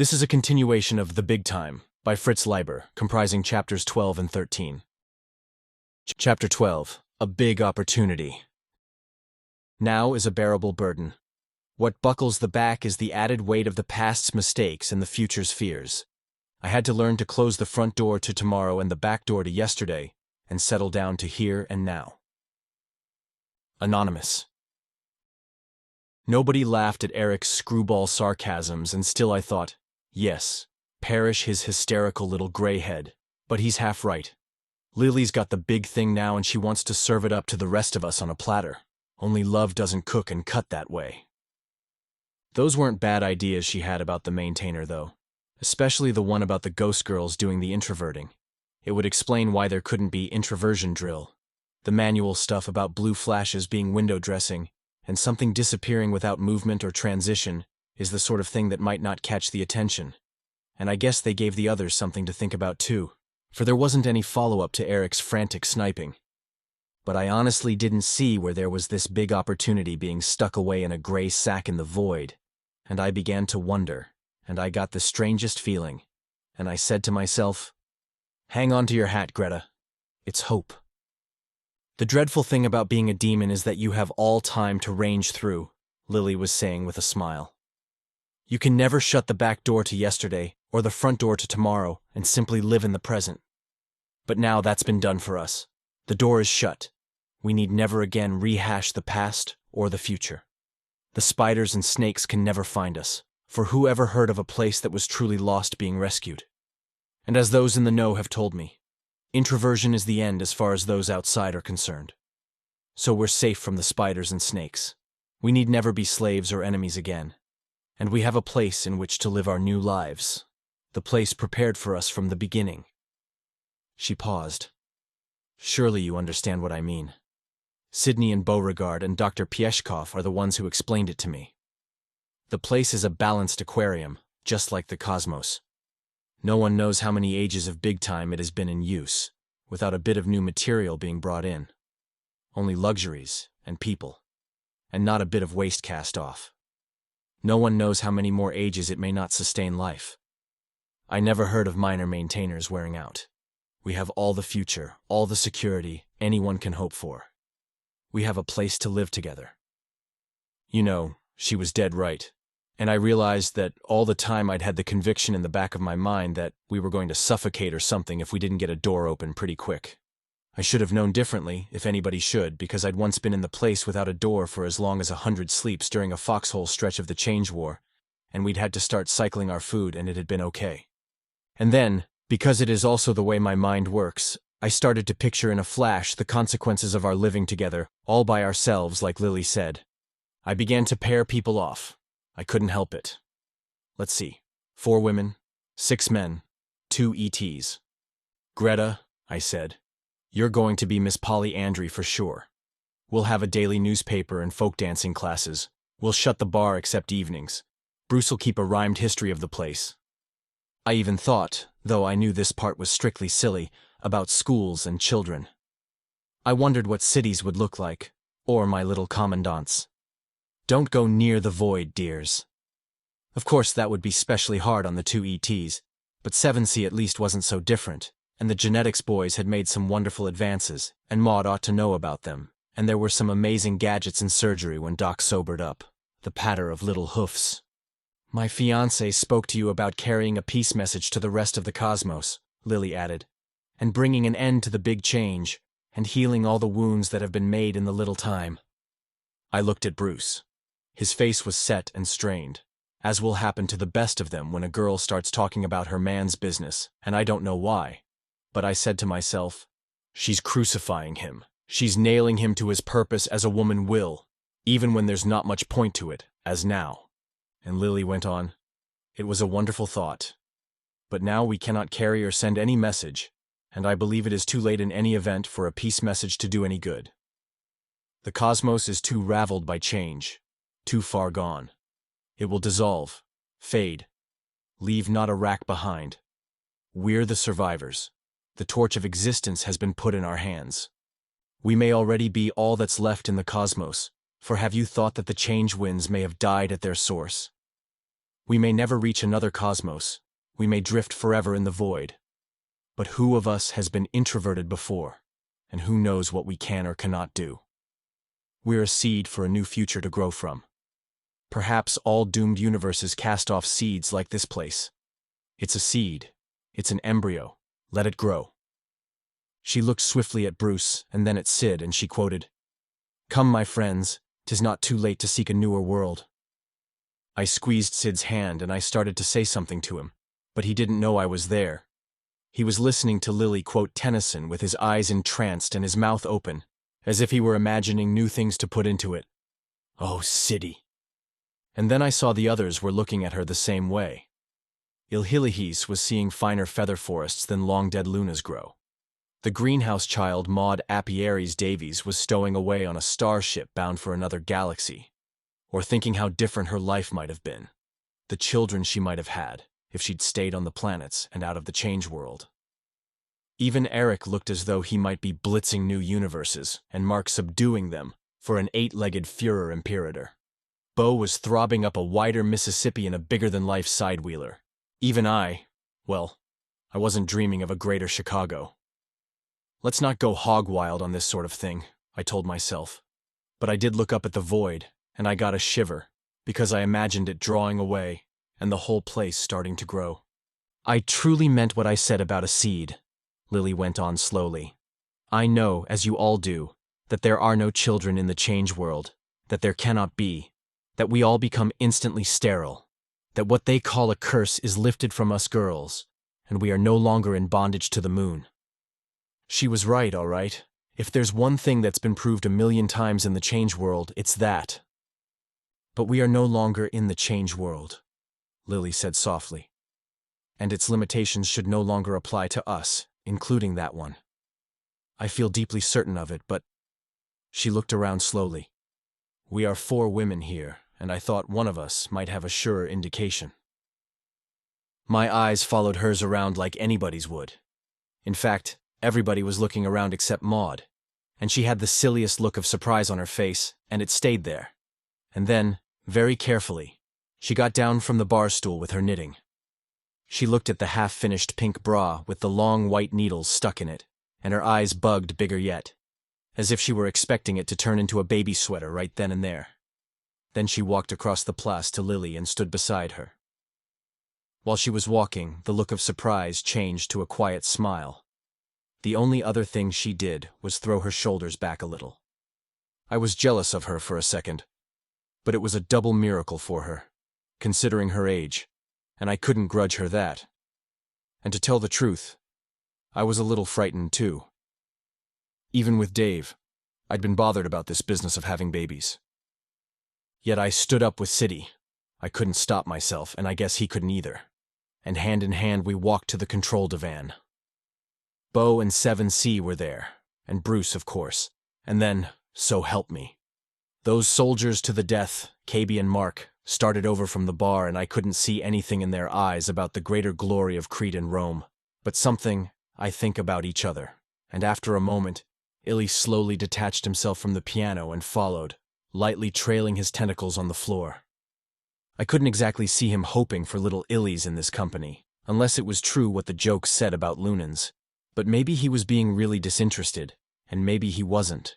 This is a continuation of The Big Time by Fritz Leiber, comprising chapters 12 and 13. Chapter 12, A Big Opportunity. Now is a bearable burden. What buckles the back is the added weight of the past's mistakes and the future's fears. I had to learn to close the front door to tomorrow and the back door to yesterday, and settle down to here and now. Anonymous. Nobody laughed at Eric's screwball sarcasms, and still I thought, yes, perish his hysterical little gray head, but he's half right. Lily's got the big thing now and she wants to serve it up to the rest of us on a platter. Only love doesn't cook and cut that way. Those weren't bad ideas she had about the maintainer, though, especially the one about the ghost girls doing the introverting. It would explain why there couldn't be introversion drill. The manual stuff about blue flashes being window dressing, and something disappearing without movement or transition, is the sort of thing that might not catch the attention. And I guess they gave the others something to think about too, for there wasn't any follow-up to Eric's frantic sniping. But I honestly didn't see where there was this big opportunity being stuck away in a gray sack in the void, and I began to wonder, and I got the strangest feeling, and I said to myself, "Hang on to your hat, Greta. It's hope." The dreadful thing about being a demon is that you have all time to range through, Lily was saying with a smile. You can never shut the back door to yesterday or the front door to tomorrow and simply live in the present. But now that's been done for us. The door is shut. We need never again rehash the past or the future. The spiders and snakes can never find us, for who ever heard of a place that was truly lost being rescued? And as those in the know have told me, introversion is the end as far as those outside are concerned. So we're safe from the spiders and snakes. We need never be slaves or enemies again. And we have a place in which to live our new lives. The place prepared for us from the beginning. She paused. Surely you understand what I mean. Sydney and Beauregard and Dr. Pieshkov are the ones who explained it to me. The place is a balanced aquarium, just like the cosmos. No one knows how many ages of big time it has been in use, without a bit of new material being brought in. Only luxuries and people, and not a bit of waste cast off. No one knows how many more ages it may not sustain life. I never heard of minor maintainers wearing out. We have all the future, all the security anyone can hope for. We have a place to live together. You know, she was dead right. And I realized that all the time I'd had the conviction in the back of my mind that we were going to suffocate or something if we didn't get a door open pretty quick. I should have known differently, if anybody should, because I'd once been in the place without a door for as long as 100 sleeps during a foxhole stretch of the Change War, and we'd had to start cycling our food and it had been okay. And then, because it is also the way my mind works, I started to picture in a flash the consequences of our living together, all by ourselves like Lily said. I began to pair people off. I couldn't help it. Let's see. 4 women, 6 men, 2 ETs. Greta, I said, you're going to be Miss Polly Andry for sure. We'll have a daily newspaper and folk dancing classes. We'll shut the bar except evenings. Bruce'll keep a rhymed history of the place. I even thought, though I knew this part was strictly silly, about schools and children. I wondered what cities would look like, or my little commandants. Don't go near the void, dears. Of course, that would be specially hard on the 2 ETs, but 7C at least wasn't so different, and the genetics boys had made some wonderful advances, and Maud ought to know about them, and there were some amazing gadgets in surgery when Doc sobered up, the patter of little hoofs. My fiancé spoke to you about carrying a peace message to the rest of the cosmos, Lily added, and bringing an end to the big change, and healing all the wounds that have been made in the little time. I looked at Bruce. His face was set and strained, as will happen to the best of them when a girl starts talking about her man's business, and I don't know why. But I said to myself, she's crucifying him. She's nailing him to his purpose as a woman will, even when there's not much point to it, as now. And Lily went on, it was a wonderful thought. But now we cannot carry or send any message, and I believe it is too late in any event for a peace message to do any good. The cosmos is too raveled by change. Too far gone. It will dissolve, fade, leave not a rack behind. We're the survivors. The torch of existence has been put in our hands. We may already be all that's left in the cosmos, for have you thought that the change winds may have died at their source? We may never reach another cosmos. We may drift forever in the void. But who of us has been introverted before? And who knows what we can or cannot do? We're a seed for a new future to grow from. Perhaps all doomed universes cast off seeds like this place. It's a seed. It's an embryo. Let it grow. She looked swiftly at Bruce and then at Sid, and she quoted, "Come, my friends, 'tis not too late to seek a newer world." I squeezed Sid's hand and I started to say something to him, but he didn't know I was there. He was listening to Lily quote Tennyson with his eyes entranced and his mouth open, as if he were imagining new things to put into it. Oh, Siddy. And then I saw the others were looking at her the same way. Ilhilihis was seeing finer feather forests than long-dead lunas grow. The greenhouse child Maud Apiaries Davies was stowing away on a starship bound for another galaxy, or thinking how different her life might have been, the children she might have had if she'd stayed on the planets and out of the change world. Even Eric looked as though he might be blitzing new universes and Mark subduing them for an 8-legged Führer Imperator. Bo was throbbing up a wider Mississippi in a bigger-than-life sidewheeler. Even I wasn't dreaming of a greater Chicago. Let's not go hog wild on this sort of thing, I told myself. But I did look up at the void, and I got a shiver, because I imagined it drawing away, and the whole place starting to grow. I truly meant what I said about a seed, Lily went on slowly. I know, as you all do, that there are no children in the change world, that there cannot be, that we all become instantly sterile, that what they call a curse is lifted from us girls, and we are no longer in bondage to the moon. She was right, all right. If there's one thing that's been proved 1,000,000 times in the change world, it's that. But we are no longer in the change world, Lily said softly. And its limitations should no longer apply to us, including that one. I feel deeply certain of it, but... She looked around slowly. We are 4 women here, and I thought one of us might have a surer indication. My eyes followed hers around like anybody's would. In fact, everybody was looking around except Maud, and she had the silliest look of surprise on her face, and it stayed there. And then, very carefully, she got down from the bar stool with her knitting. She looked at the half-finished pink bra with the long white needles stuck in it, and her eyes bugged bigger yet, as if she were expecting it to turn into a baby sweater right then and there. Then she walked across the place to Lily and stood beside her. While she was walking, the look of surprise changed to a quiet smile. The only other thing she did was throw her shoulders back a little. I was jealous of her for a second, but it was a double miracle for her, considering her age, and I couldn't grudge her that. And to tell the truth, I was a little frightened too. Even with Dave, I'd been bothered about this business of having babies. Yet I stood up with Siddy. I couldn't stop myself, and I guess he couldn't either. And hand in hand we walked to the control divan. Bo and 7C were there, and Bruce, of course, and then, so help me. Those soldiers to the death, KB and Mark, started over from the bar, and I couldn't see anything in their eyes about the greater glory of Crete and Rome, but something, I think, about each other. And after a moment, Illy slowly detached himself from the piano and followed, lightly trailing his tentacles on the floor. I couldn't exactly see him hoping for little Illies in this company, unless it was true what the joke said about Lunans. But maybe he was being really disinterested, and maybe he wasn't.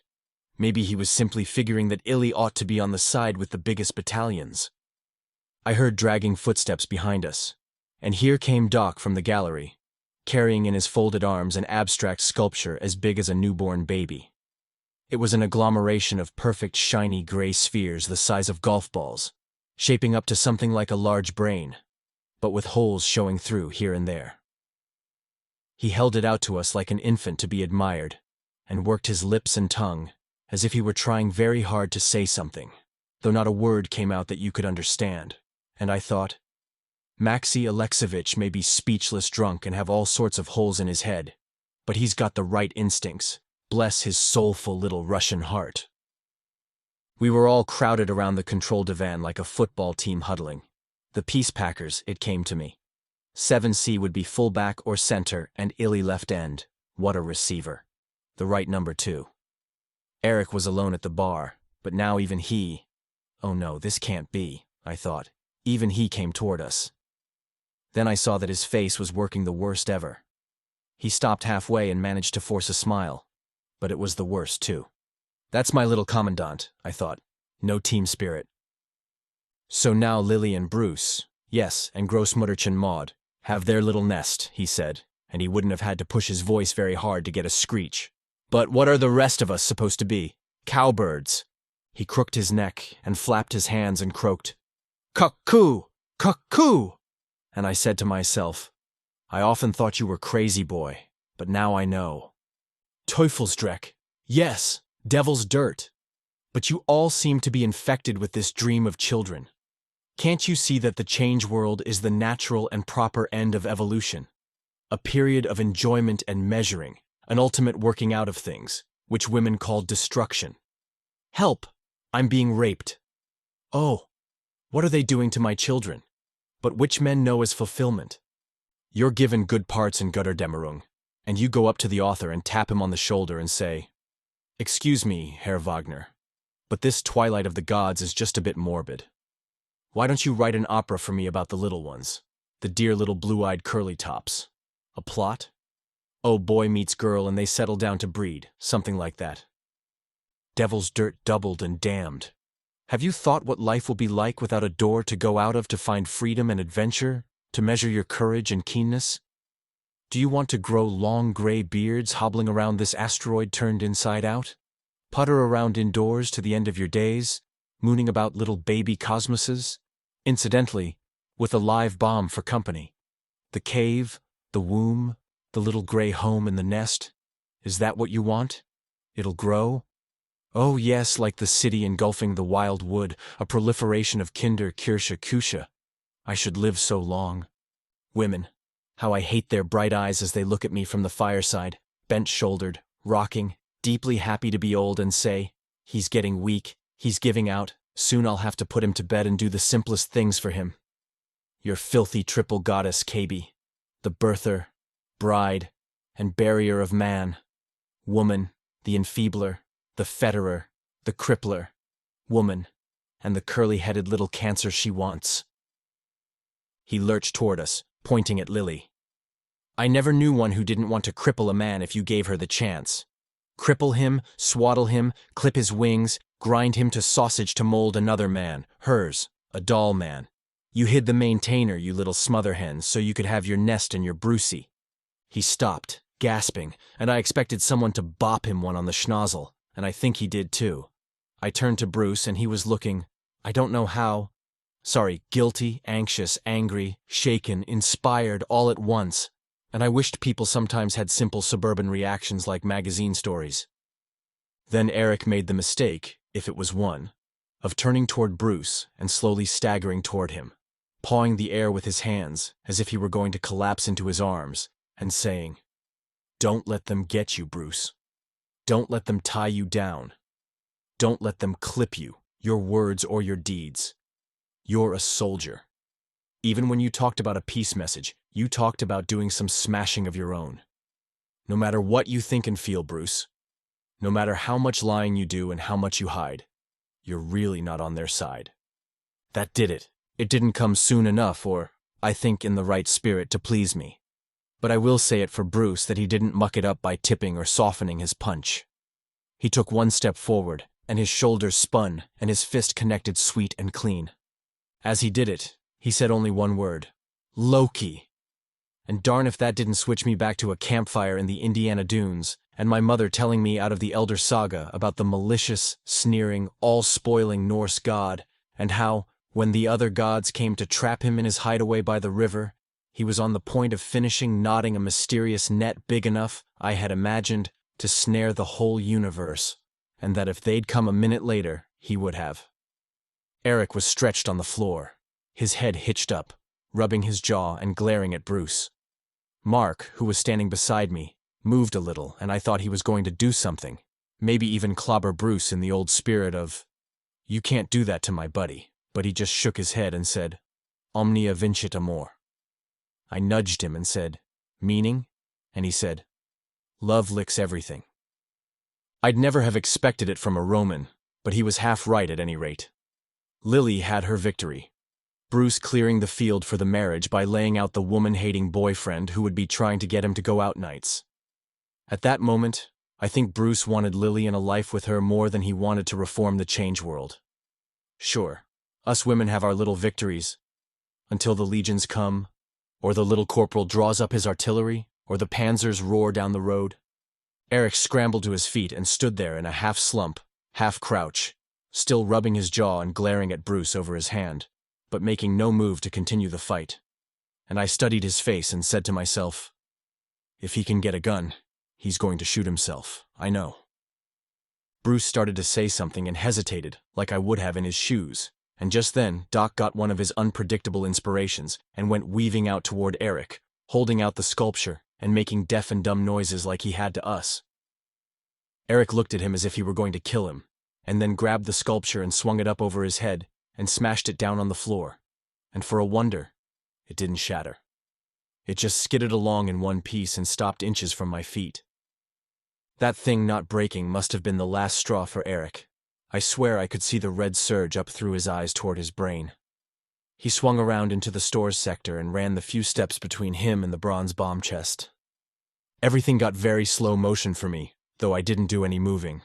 Maybe he was simply figuring that Illy ought to be on the side with the biggest battalions. I heard dragging footsteps behind us, and here came Doc from the gallery, carrying in his folded arms an abstract sculpture as big as a newborn baby. It was an agglomeration of perfect shiny gray spheres the size of golf balls, shaping up to something like a large brain, but with holes showing through here and there. He held it out to us like an infant to be admired, and worked his lips and tongue, as if he were trying very hard to say something, though not a word came out that you could understand. And I thought, Maxi Alexevich may be speechless drunk and have all sorts of holes in his head, but he's got the right instincts, bless his soulful little Russian heart. We were all crowded around the control divan like a football team huddling. The Peace Packers, it came to me. 7C would be fullback or center, and Illy left end. What a receiver. The right number too. Eric was alone at the bar, but now even he... Oh no, this can't be, I thought. Even he came toward us. Then I saw that his face was working the worst ever. He stopped halfway and managed to force a smile. But it was the worst, too. That's my little commandant, I thought. No team spirit. So now Lily and Bruce, yes, and Grossmutterchen Maud, have their little nest, he said, and he wouldn't have had to push his voice very hard to get a screech. But what are the rest of us supposed to be? Cowbirds. He crooked his neck and flapped his hands and croaked, "Cuckoo! Cuckoo!" And I said to myself, I often thought you were crazy, boy, but now I know. Teufelsdreck. Yes, devil's dirt. But you all seem to be infected with this dream of children. Can't you see that the change world is the natural and proper end of evolution? A period of enjoyment and measuring, an ultimate working out of things, which women call destruction. Help! I'm being raped. Oh, what are they doing to my children? But which men know as fulfillment? You're given good parts in Götterdämmerung, and you go up to the author and tap him on the shoulder and say, "Excuse me, Herr Wagner, but this Twilight of the Gods is just a bit morbid. Why don't you write an opera for me about the little ones, the dear little blue-eyed curly tops? A plot? Oh, boy meets girl and they settle down to breed, something like that. Devil's dirt doubled and damned. Have you thought what life will be like without a door to go out of to find freedom and adventure, to measure your courage and keenness? Do you want to grow long gray beards hobbling around this asteroid turned inside out? Putter around indoors to the end of your days, mooning about little baby cosmoses? Incidentally, with a live bomb for company. The cave, the womb, the little gray home in the nest? Is that what you want? It'll grow? Oh yes, like the city engulfing the wild wood, a proliferation of Kinder, Kirche, Küche. I should live so long. Women, how I hate their bright eyes as they look at me from the fireside, bent-shouldered, rocking, deeply happy to be old and say, "He's getting weak, he's giving out, soon I'll have to put him to bed and do the simplest things for him." Your filthy triple goddess, Kaby, the birther, bride, and barrier of man. Woman, the enfeebler, the fetterer, the crippler. Woman, and the curly-headed little cancer she wants. He lurched toward us, pointing at Lily. I never knew one who didn't want to cripple a man if you gave her the chance. Cripple him, swaddle him, clip his wings, grind him to sausage to mold another man, hers, a doll man. You hid the maintainer, you little smother hens, so you could have your nest and your Brucey. He stopped, gasping, and I expected someone to bop him one on the schnozzle, and I think he did too. I turned to Bruce and he was looking, I don't know how, guilty, anxious, angry, shaken, inspired all at once, and I wished people sometimes had simple suburban reactions like magazine stories. Then Eric made the mistake, if it was one, of turning toward Bruce and slowly staggering toward him, pawing the air with his hands as if he were going to collapse into his arms, and saying, "Don't let them get you, Bruce. Don't let them tie you down. Don't let them clip you, your words or your deeds. You're a soldier. Even when you talked about a peace message, you talked about doing some smashing of your own. No matter what you think and feel, Bruce, no matter how much lying you do and how much you hide, you're really not on their side." That did it. It didn't come soon enough or, I think, in the right spirit to please me. But I will say it for Bruce that he didn't muck it up by tipping or softening his punch. He took one step forward, and his shoulders spun, and his fist connected sweet and clean. As he did it, he said only one word, "Loki." And darn if that didn't switch me back to a campfire in the Indiana Dunes, and my mother telling me out of the Elder Saga about the malicious, sneering, all-spoiling Norse god, and how, when the other gods came to trap him in his hideaway by the river, he was on the point of finishing knotting a mysterious net big enough, I had imagined, to snare the whole universe, and that if they'd come a minute later, he would have. Eric was stretched on the floor, his head hitched up, rubbing his jaw and glaring at Bruce. Mark, who was standing beside me, moved a little, and I thought he was going to do something, maybe even clobber Bruce in the old spirit of, "You can't do that to my buddy," but he just shook his head and said, "Omnia vincit amor." I nudged him and said, "Meaning?" And he said, "Love licks everything." I'd never have expected it from a Roman, but he was half right at any rate. Lily had her victory. Bruce clearing the field for the marriage by laying out the woman-hating boyfriend who would be trying to get him to go out nights. At that moment, I think Bruce wanted Lily and a life with her more than he wanted to reform the change world. Sure, us women have our little victories, until the legions come, or the little corporal draws up his artillery, or the panzers roar down the road. Eric scrambled to his feet and stood there in a half-slump, half-crouch, still rubbing his jaw and glaring at Bruce over his hand, but making no move to continue the fight. And I studied his face and said to myself, if he can get a gun, he's going to shoot himself, I know. Bruce started to say something and hesitated, like I would have in his shoes, and just then Doc got one of his unpredictable inspirations and went weaving out toward Eric, holding out the sculpture and making deaf and dumb noises like he had to us. Eric looked at him as if he were going to kill him, and then grabbed the sculpture and swung it up over his head and smashed it down on the floor, and for a wonder, it didn't shatter. It just skidded along in one piece and stopped inches from my feet. That thing not breaking must have been the last straw for Eric. I swear I could see the red surge up through his eyes toward his brain. He swung around into the stores sector and ran the few steps between him and the bronze bomb chest. Everything got very slow motion for me, though I didn't do any moving.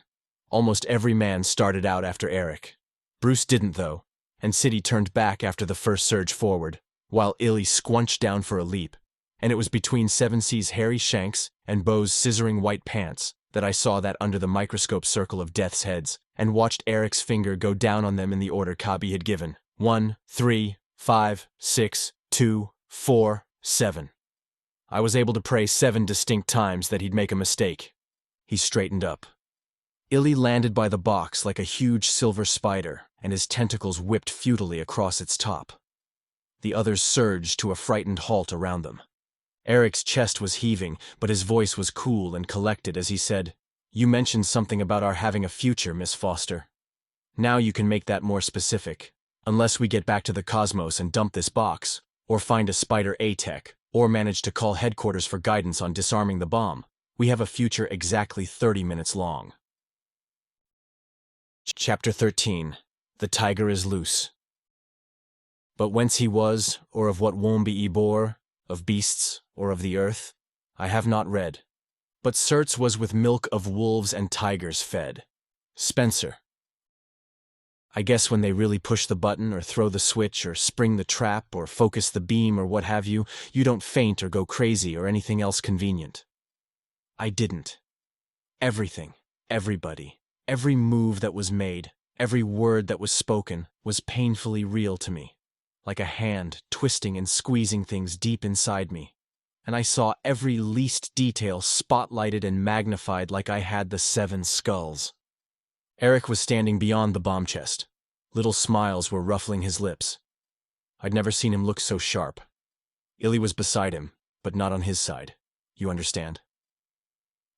Almost every man started out after Eric. Bruce didn't, though, and City turned back after the first surge forward, while Illy squunched down for a leap, and it was between 7C's hairy shanks and Bo's scissoring white pants that I saw that under the microscope circle of death's heads, and watched Eric's finger go down on them in the order Kabi had given. 1, 3, 5, 6, 2, 4, 7. I was able to pray 7 distinct times that he'd make a mistake. He straightened up. Illy landed by the box like a huge silver spider, and his tentacles whipped futilely across its top. The others surged to a frightened halt around them. Eric's chest was heaving, but his voice was cool and collected as he said, "You mentioned something about our having a future, Miss Foster. Now you can make that more specific. Unless we get back to the cosmos and dump this box, or find a Spider A-Tech, or manage to call headquarters for guidance on disarming the bomb, we have a future exactly 30 minutes long." Chapter 13. The Tiger is Loose. But whence he was, or of what womb he bore, of beasts, or of the earth, I have not read. But certes was with milk of wolves and tigers fed. Spencer. I guess when they really push the button, or throw the switch, or spring the trap, or focus the beam, or what have you, you don't faint or go crazy or anything else convenient. I didn't. Everything, everybody, every move that was made, every word that was spoken, was painfully real to me, like a hand twisting and squeezing things deep inside me, and I saw every least detail spotlighted and magnified like I had the 7 skulls. Eric was standing beyond the bomb chest. Little smiles were ruffling his lips. I'd never seen him look so sharp. Illy was beside him, but not on his side. You understand?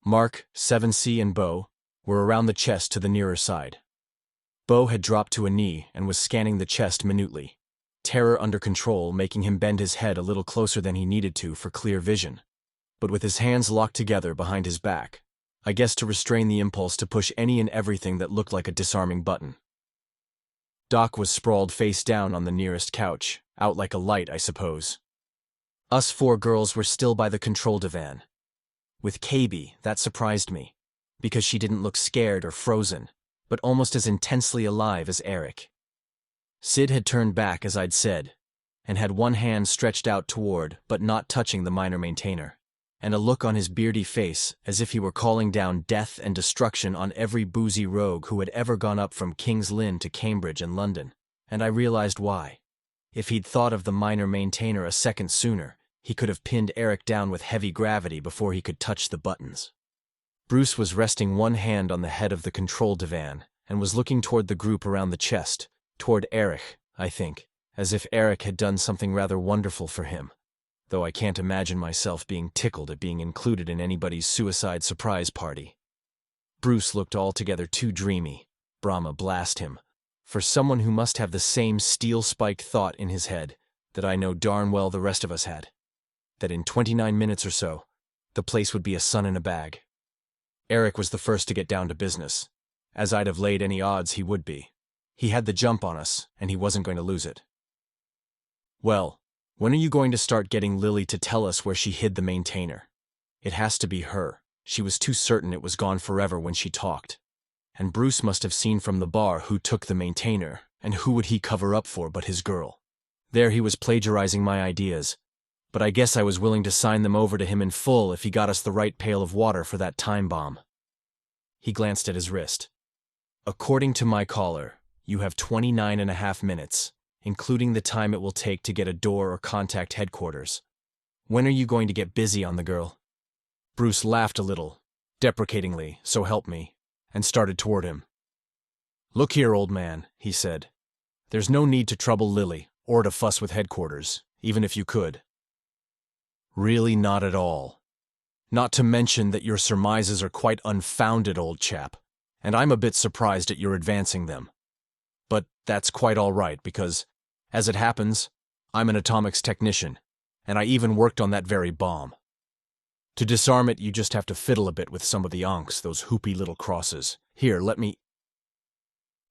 Mark, 7C, and Bo were around the chest to the nearer side. Bo had dropped to a knee and was scanning the chest minutely, terror under control making him bend his head a little closer than he needed to for clear vision, but with his hands locked together behind his back, I guess to restrain the impulse to push any and everything that looked like a disarming button. Doc was sprawled face down on the nearest couch, out like a light, I suppose. Us 4 girls were still by the control divan. With KB, that surprised me, because she didn't look scared or frozen, but almost as intensely alive as Eric. Sid had turned back, as I'd said, and had one hand stretched out toward, but not touching the minor maintainer, and a look on his beardy face as if he were calling down death and destruction on every boozy rogue who had ever gone up from King's Lynn to Cambridge and London, and I realized why. If he'd thought of the minor maintainer a second sooner, he could have pinned Eric down with heavy gravity before he could touch the buttons. Bruce was resting one hand on the head of the control divan and was looking toward the group around the chest, toward Eric, I think, as if Eric had done something rather wonderful for him, though I can't imagine myself being tickled at being included in anybody's suicide surprise party. Bruce looked altogether too dreamy, Brahma blast him, for someone who must have the same steel-spiked thought in his head that I know darn well the rest of us had, that in 29 minutes or so, the place would be a sun in a bag. Eric was the first to get down to business, as I'd have laid any odds he would be. He had the jump on us, and he wasn't going to lose it. Well, when are you going to start getting Lily to tell us where she hid the maintainer? It has to be her. She was too certain it was gone forever when she talked. And Bruce must have seen from the bar who took the maintainer, and who would he cover up for but his girl. There he was plagiarizing my ideas, but I guess I was willing to sign them over to him in full if he got us the right pail of water for that time bomb. He glanced at his wrist. According to my caller, you have 29.5 minutes, including the time it will take to get a door or contact headquarters. When are you going to get busy on the girl? Bruce laughed a little, deprecatingly, so help me, and started toward him. Look here, old man, he said. There's no need to trouble Lily, or to fuss with headquarters, even if you could. Really not at all. Not to mention that your surmises are quite unfounded, old chap, and I'm a bit surprised at your advancing them. But that's quite all right, because, as it happens, I'm an atomics technician, and I even worked on that very bomb. To disarm it, you just have to fiddle a bit with some of the ankhs, those hoopy little crosses. Here, let me…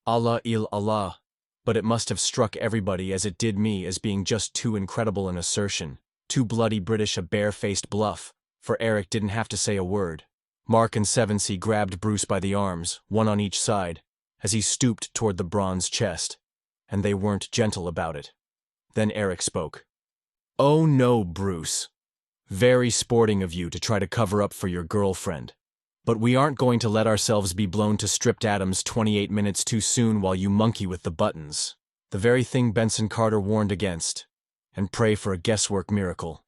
Allah il Allah. But it must have struck everybody as it did me as being just too incredible an assertion, too bloody British a bare-faced bluff, for Eric didn't have to say a word. Mark and Sevensey grabbed Bruce by the arms, one on each side, as he stooped toward the bronze chest, and they weren't gentle about it. Then Eric spoke. Oh no, Bruce. Very sporting of you to try to cover up for your girlfriend. But we aren't going to let ourselves be blown to stripped atoms 28 minutes too soon while you monkey with the buttons. The very thing Benson Carter warned against. And pray for a guesswork miracle.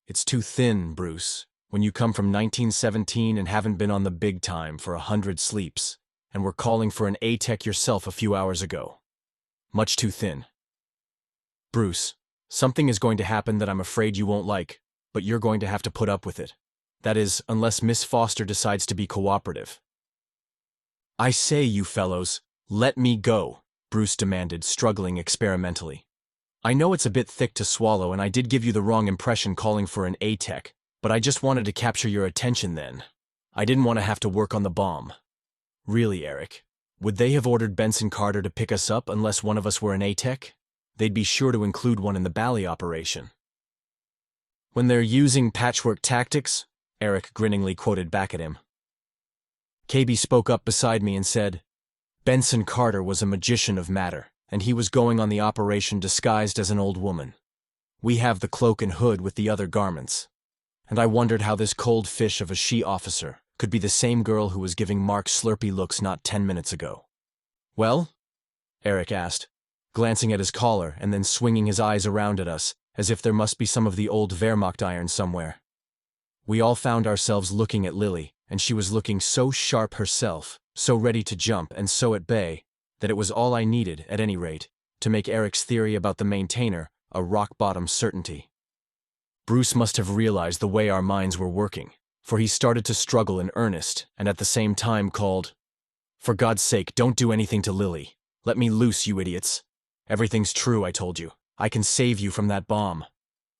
It's too thin, Bruce, when you come from 1917 and haven't been on the big time for 100 sleeps, and were calling for an A-Tech yourself a few hours ago. Much too thin. Bruce, something is going to happen that I'm afraid you won't like, but you're going to have to put up with it. That is, unless Miss Foster decides to be cooperative. I say, you fellows, let me go, Bruce demanded, struggling experimentally. I know it's a bit thick to swallow, and I did give you the wrong impression calling for an A-Tech, but I just wanted to capture your attention then. I didn't want to have to work on the bomb. Really, Eric, would they have ordered Benson Carter to pick us up unless one of us were an A-Tech? They'd be sure to include one in the Bally operation. When they're using patchwork tactics, Eric grinningly quoted back at him. KB spoke up beside me and said, Benson Carter was a magician of matter, and he was going on the operation disguised as an old woman. We have the cloak and hood with the other garments. And I wondered how this cold fish of a she-officer could be the same girl who was giving Mark slurpy looks not 10 minutes ago. Well? Eric asked, glancing at his collar and then swinging his eyes around at us, as if there must be some of the old Wehrmacht iron somewhere. We all found ourselves looking at Lily, and she was looking so sharp herself, so ready to jump and so at bay, that it was all I needed, at any rate, to make Eric's theory about the maintainer a rock-bottom certainty. Bruce must have realized the way our minds were working, for he started to struggle in earnest, and at the same time called, For God's sake, don't do anything to Lily. Let me loose, you idiots. Everything's true, I told you. I can save you from that bomb.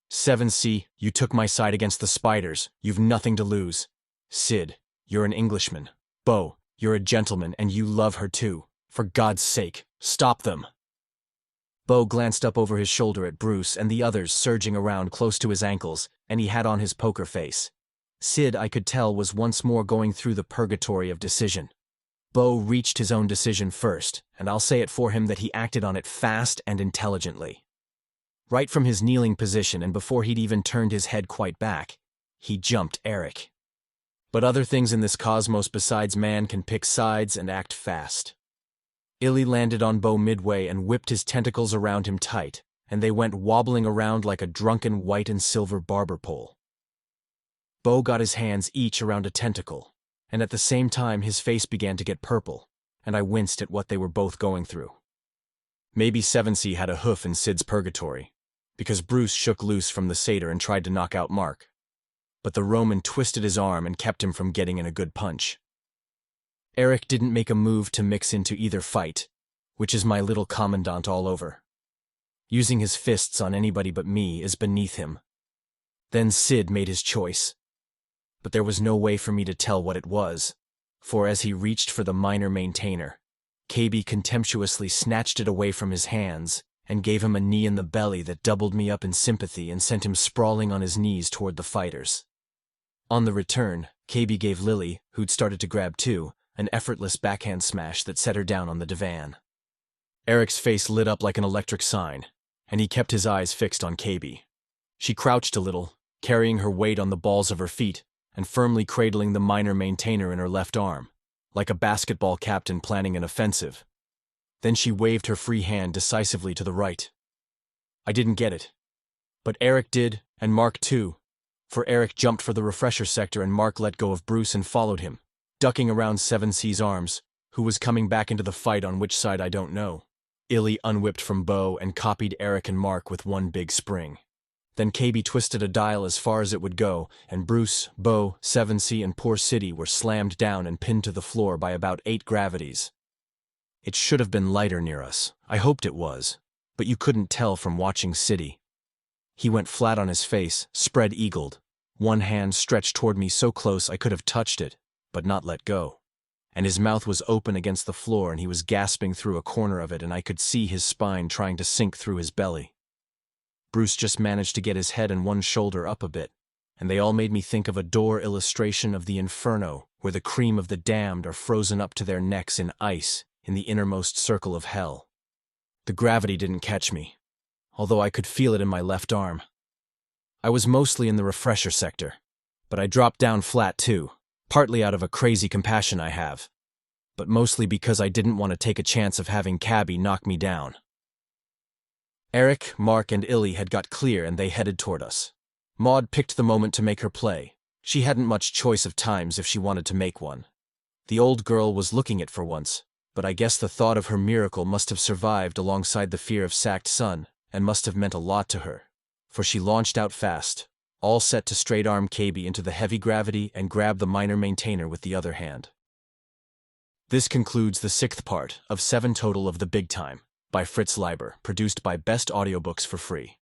7C, you took my side against the spiders. You've nothing to lose. Sid, you're an Englishman. Bo, you're a gentleman, and you love her too. For God's sake, stop them. Bo glanced up over his shoulder at Bruce and the others surging around close to his ankles, and he had on his poker face. Sid, I could tell, was once more going through the purgatory of decision. Bo reached his own decision first, and I'll say it for him that he acted on it fast and intelligently. Right from his kneeling position, and before he'd even turned his head quite back, he jumped Eric. But other things in this cosmos besides man can pick sides and act fast. Illy landed on Bo midway and whipped his tentacles around him tight, and they went wobbling around like a drunken white and silver barber pole. Bo got his hands each around a tentacle, and at the same time his face began to get purple, and I winced at what they were both going through. Maybe 7C had a hoof in Sid's purgatory, because Bruce shook loose from the satyr and tried to knock out Mark. But the Roman twisted his arm and kept him from getting in a good punch. Eric didn't make a move to mix into either fight, which is my little commandant all over. Using his fists on anybody but me is beneath him. Then Sid made his choice. But there was no way for me to tell what it was, for as he reached for the minor maintainer, KB contemptuously snatched it away from his hands and gave him a knee in the belly that doubled me up in sympathy and sent him sprawling on his knees toward the fighters. On the return, KB gave Lily, who'd started to grab too, an effortless backhand smash that set her down on the divan. Eric's face lit up like an electric sign, and he kept his eyes fixed on KB. She crouched a little, carrying her weight on the balls of her feet and firmly cradling the minor maintainer in her left arm, like a basketball captain planning an offensive. Then she waved her free hand decisively to the right. I didn't get it. But Eric did, and Mark too, for Eric jumped for the refresher sector and Mark let go of Bruce and followed him, ducking around 7C's arms, who was coming back into the fight on which side I don't know. Illy unwhipped from Bo and copied Eric and Mark with one big spring. Then KB twisted a dial as far as it would go, and Bruce, Bo, 7C, and poor City were slammed down and pinned to the floor by about 8 gravities. It should have been lighter near us. I hoped it was, but you couldn't tell from watching City. He went flat on his face, spread-eagled, one hand stretched toward me so close I could have touched it, but not let go. And his mouth was open against the floor and he was gasping through a corner of it and I could see his spine trying to sink through his belly. Bruce just managed to get his head and one shoulder up a bit, and they all made me think of a door illustration of the Inferno, where the cream of the damned are frozen up to their necks in ice in the innermost circle of hell. The gravity didn't catch me, although I could feel it in my left arm. I was mostly in the refresher sector, but I dropped down flat too, partly out of a crazy compassion I have, but mostly because I didn't want to take a chance of having Cabby knock me down. Eric, Mark, and Illy had got clear and they headed toward us. Maud picked the moment to make her play. She hadn't much choice of times if she wanted to make one. The old girl was looking it for once, but I guess the thought of her miracle must have survived alongside the fear of sacked son and must have meant a lot to her, for she launched out fast, all set to straight-arm KB into the heavy gravity and grab the minor maintainer with the other hand. This concludes the 6th part of 7 total of The Big Time, by Fritz Leiber, produced by Best Audiobooks for free.